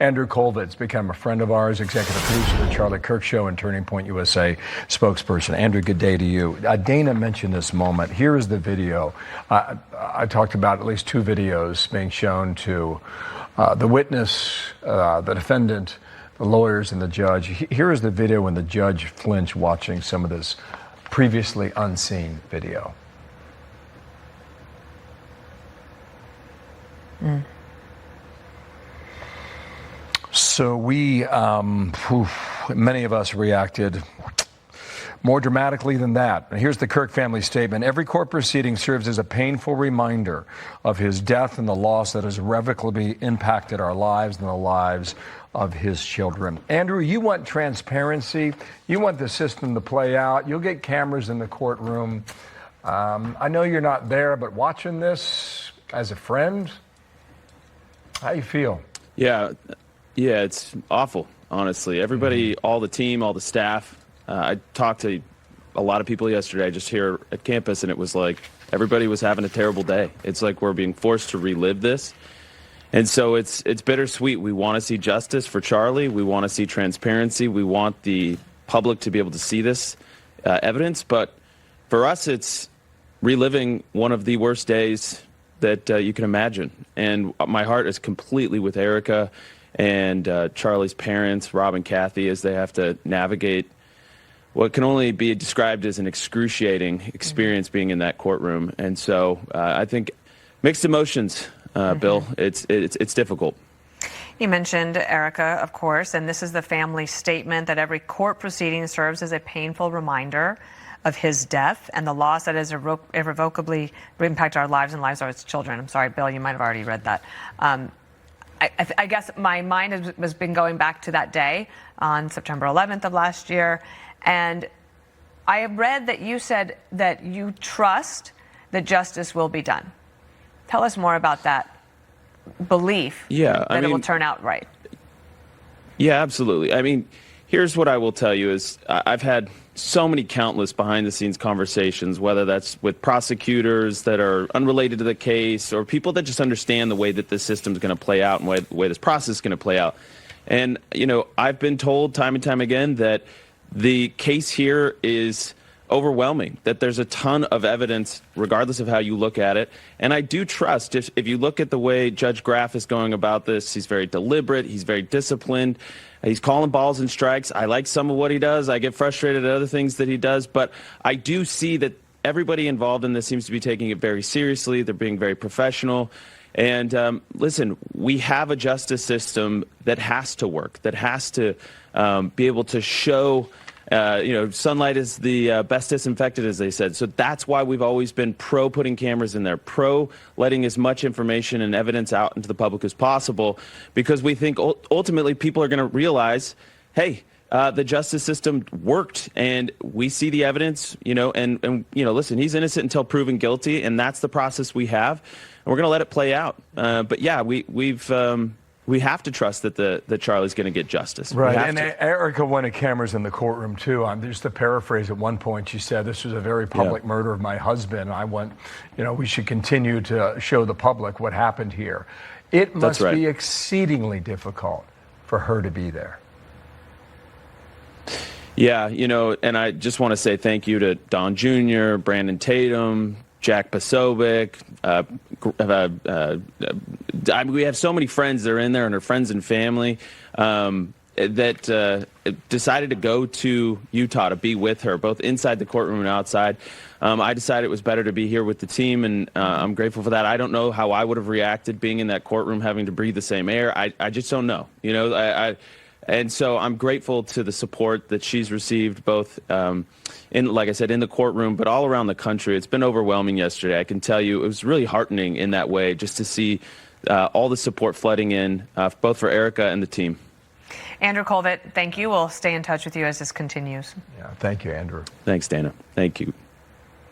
Andrew Kolvitz become a friend of ours, executive producer of the Charlie Kirk Show and Turning Point USA spokesperson. Andrew, good day to you. Dana mentioned this moment. Here is the video. I talked about at least 2 videos being shown to the witness, the defendant, the lawyers, and the judge. Here is the video when the judge flinched watching some of this previously unseen video. So many of us reacted more dramatically than that. Here's the Kirk family statement. Every court proceeding serves as a painful reminder of his death and the loss that has irrevocably impacted our lives and the lives of his children. Andrew, you want transparency. You want the system to play out. You'll get cameras in the courtroom. I know you're not there, but watching this as a friend, how you feel? Yeah, it's awful, honestly. Everybody, all the team, all the staff. I talked to a lot of people yesterday just here at campus, and it was like everybody was having a terrible day. It's like we're being forced to relive this. And so it's bittersweet. We want to see justice for Charlie. We want to see transparency. We want the public to be able to see this evidence. But for us, it's reliving one of the worst days that you can imagine. And my heart is completely with Erica and Charlie's parents, Rob and Kathy, as they have to navigate what can only be described as an excruciating experience being in that courtroom. And so I think mixed emotions, Bill. It's difficult. You mentioned Erica, of course, and this is the family statement that every court proceeding serves as a painful reminder of his death and the loss that has irrevocably impacted our lives and lives of its children. I'm sorry, Bill, you might have already read that. I guess my mind has been going back to that day on September 11th of last year. And I have read that you said that you trust that justice will be done. Tell us more about that belief that it will turn out right. Yeah, absolutely. I mean, here's what I will tell you is I've had so many countless behind-the-scenes conversations, whether that's with prosecutors that are unrelated to the case or people that just understand the way that this system is going to play out and the way this process is going to play out. And, you know, I've been told time and time again that the case here is overwhelming, that there's a ton of evidence regardless of how you look at it. And I do trust, if you look at the way Judge Graff is going about this, he's very deliberate, he's very disciplined, he's calling balls and strikes. I like some of what he does. I get frustrated at other things that he does. But I do see that everybody involved in this seems to be taking it very seriously. They're being very professional. And listen, we have a justice system that has to work, that has to be able to show sunlight is the best disinfectant, as they said. So that's why we've always been pro putting cameras in there, pro letting as much information and evidence out into the public as possible, because we think ultimately people are going to realize, hey, the justice system worked, and we see the evidence, and listen, he's innocent until proven guilty, and that's the process we have, and we're going to let it play out. But yeah, we have to trust that Charlie's going to get justice. Right, and Erica wanted cameras in the courtroom, too. Just to paraphrase, at one point she said, this was a very public murder of my husband. I want, we should continue to show the public what happened here. It must be exceedingly difficult for her to be there. Yeah, and I just want to say thank you to Don Jr., Brandon Tatum, Jack Posobiec. We have so many friends that are in there, and her friends and family that decided to go to Utah to be with her, both inside the courtroom and outside. I decided it was better to be here with the team, and I'm grateful for that. I don't know how I would have reacted being in that courtroom, having to breathe the same air. I just don't know. And so I'm grateful to the support that she's received, both like I said, in the courtroom, but all around the country. It's been overwhelming yesterday. I can tell you it was really heartening in that way, just to see all the support flooding in, both for Erica and the team. Andrew Kolvitz, thank you. We'll stay in touch with you as this continues. Yeah, thank you, Andrew. Thanks, Dana. Thank you.